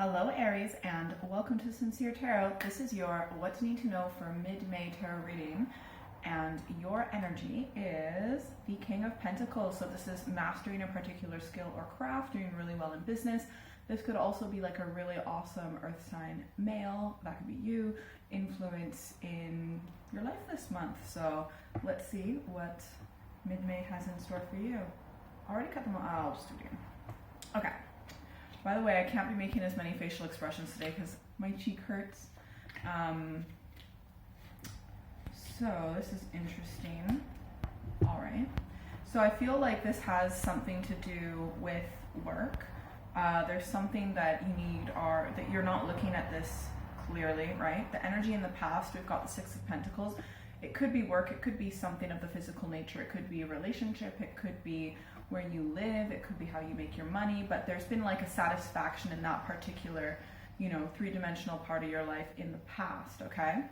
Hello Aries and welcome to Sincere Tarot. This is your what to need to know for mid-May tarot reading, and your energy is the King of Pentacles. So this is mastering a particular skill or craft, doing really well in business. This could also be like a really awesome earth sign male, that could be you, influence in your life this month. So let's see what mid-May has in store for you. Already cut them all. I'll just do it again. Okay. By the way, I can't be making as many facial expressions today because my cheek hurts. So this is interesting. All right. So I feel like this has something to do with work. There's something that you need that you're not looking at this clearly, right? The energy in the past, we've got the Six of Pentacles. It could be work. It could be something of the physical nature. It could be a relationship. It could be where you live. It could be how you make your money. But there's been like a satisfaction in that particular, three-dimensional part of your life in the past, okay?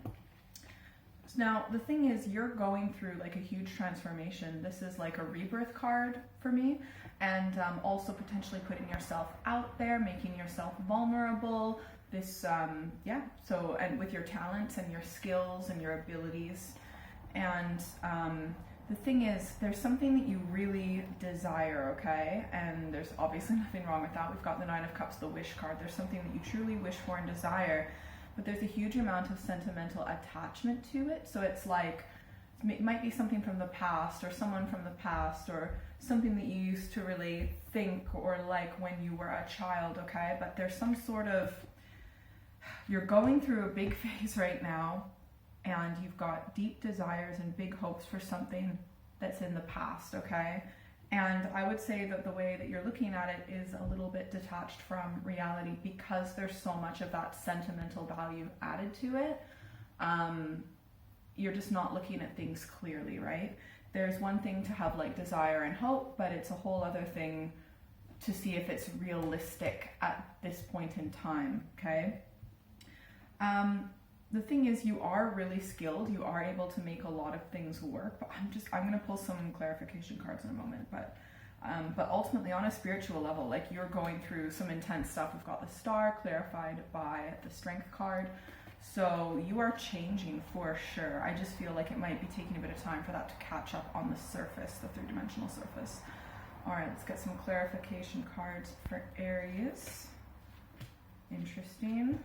So now the thing is, you're going through like a huge transformation. This is like a rebirth card for me. And also potentially putting yourself out there, making yourself vulnerable. This, so, and with your talents and your skills and your abilities. And the thing is, there's something that you really desire, okay? And there's obviously nothing wrong with that. We've got the Nine of Cups, the wish card. There's something that you truly wish for and desire, but there's a huge amount of sentimental attachment to it. So it's like, it might be something from the past or someone from the past or something that you used to really think or like when you were a child, okay? But there's some sort of, you're going through a big phase right now, and you've got deep desires and big hopes for something that's in the past, okay? And I would say that the way that you're looking at it is a little bit detached from reality because there's so much of that sentimental value added to it. You're just not looking at things clearly, right? There's one thing to have like desire and hope, but it's a whole other thing to see if it's realistic at this point in time, okay? The thing is, you are really skilled. You are able to make a lot of things work, but I'm going to pull some clarification cards in a moment, but ultimately on a spiritual level, like you're going through some intense stuff. We've got the Star clarified by the Strength card. So you are changing for sure. I just feel like it might be taking a bit of time for that to catch up on the surface, the three-dimensional surface. All right, let's get some clarification cards for Aries. Interesting.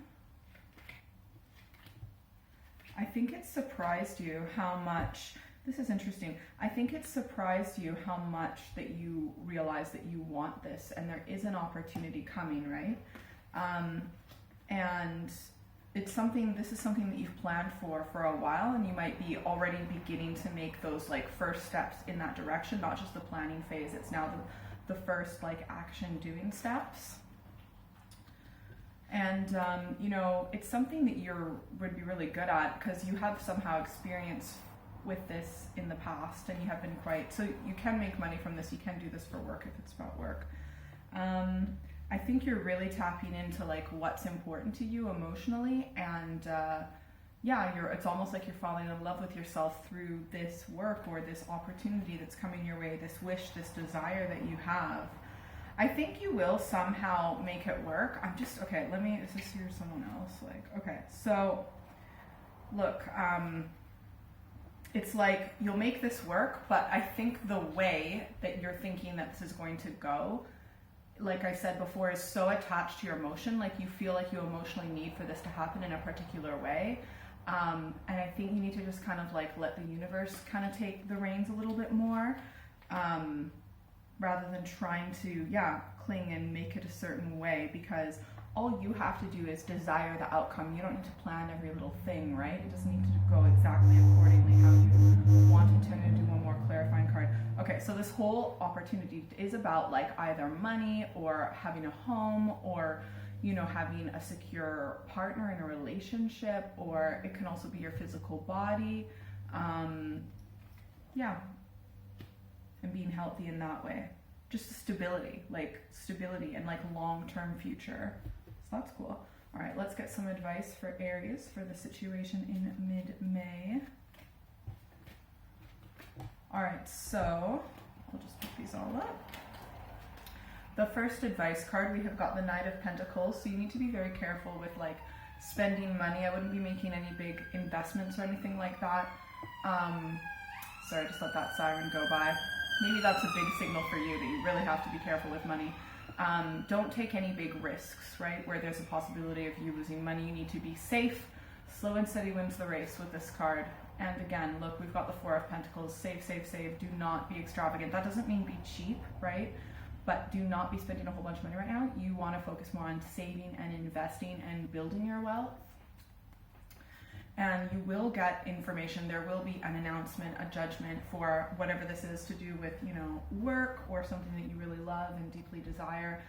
I think it surprised you how much, this is interesting, I think it surprised you how much that you realize that you want this and there is an opportunity coming, right? And it's something, this is something that you've planned for a while, and you might be already beginning to make those like first steps in that direction, not just the planning phase, it's now the first like action doing steps. And, it's something that would be really good at because you have somehow experience with this in the past and you have been so you can make money from this. You can do this for work if it's about work. I think you're really tapping into like what's important to you emotionally, and it's almost like you're falling in love with yourself through this work or this opportunity that's coming your way, this wish, this desire that you have. I think you will somehow make it work. Is this here someone else? Okay, so look, it's like you'll make this work, but I think the way that you're thinking that this is going to go, like I said before, is so attached to your emotion. Like you feel like you emotionally need for this to happen in a particular way. And I think you need to just kind of like let the universe kind of take the reins a little bit more. Rather than trying to, cling and make it a certain way, because all you have to do is desire the outcome. You don't need to plan every little thing, right? It doesn't need to go exactly accordingly how you want it to. I'm going to do one more clarifying card. Okay, so this whole opportunity is about like either money or having a home or, having a secure partner in a relationship, or it can also be your physical body. And being healthy in that way. Just stability and like long-term future. So that's cool. All right, let's get some advice for Aries for the situation in mid-May. All right, so I'll just pick these all up. The first advice card, we have got the Knight of Pentacles, so you need to be very careful with like spending money. I wouldn't be making any big investments or anything like that. Sorry, just let that siren go by. Maybe that's a big signal for you that you really have to be careful with money. Don't take any big risks, right? Where there's a possibility of you losing money. You need to be safe. Slow and steady wins the race with this card. And again, look, we've got the Four of Pentacles. Save, save, save. Do not be extravagant. That doesn't mean be cheap, right? But do not be spending a whole bunch of money right now. You want to focus more on saving and investing and building your wealth. And you will get information. There will be an announcement, a judgment for whatever this is to do with, you know, work or something that you really love and deeply desire.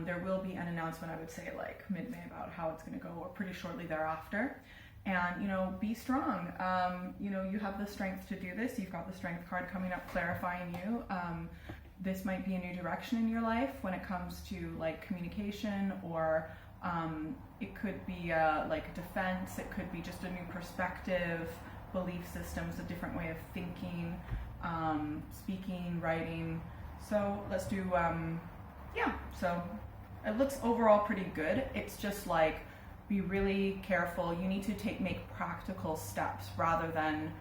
There will be an announcement, I would say like mid-May, about how it's going to go, or pretty shortly thereafter. And, you know, be strong. You know, you have the strength to do this. You've got the Strength card coming up, clarifying you. This might be a new direction in your life when it comes to like communication, or it could be like defense. It could be just a new perspective, belief systems, a different way of thinking, speaking, writing. So let's do, yeah, so it looks overall pretty good. It's just like, be really careful. You need to make practical steps rather than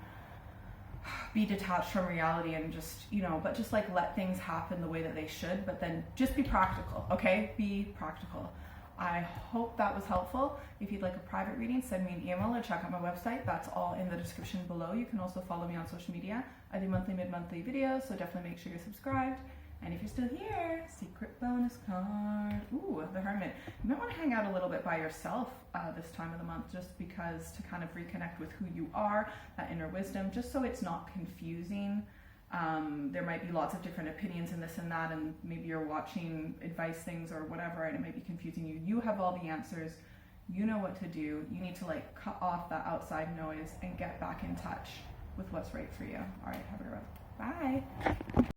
be detached from reality and just, you know, but just like let things happen the way that they should, but then just be practical, okay? Be practical. I hope that was helpful. If you'd like a private reading, send me an email or check out my website. That's all in the description below. You can also follow me on social media. I do monthly, mid-monthly videos, so definitely make sure you're subscribed. And if you're still here, secret bonus card. Ooh, the Hermit. You might want to hang out a little bit by yourself this time of the month, just because to kind of reconnect with who you are, that inner wisdom, just so it's not confusing. There might be lots of different opinions in this and that, and maybe you're watching advice things or whatever, and it might be confusing you. You have all the answers. You know what to do. You need to like cut off that outside noise and get back in touch with what's right for you. All right, have a good one. Bye.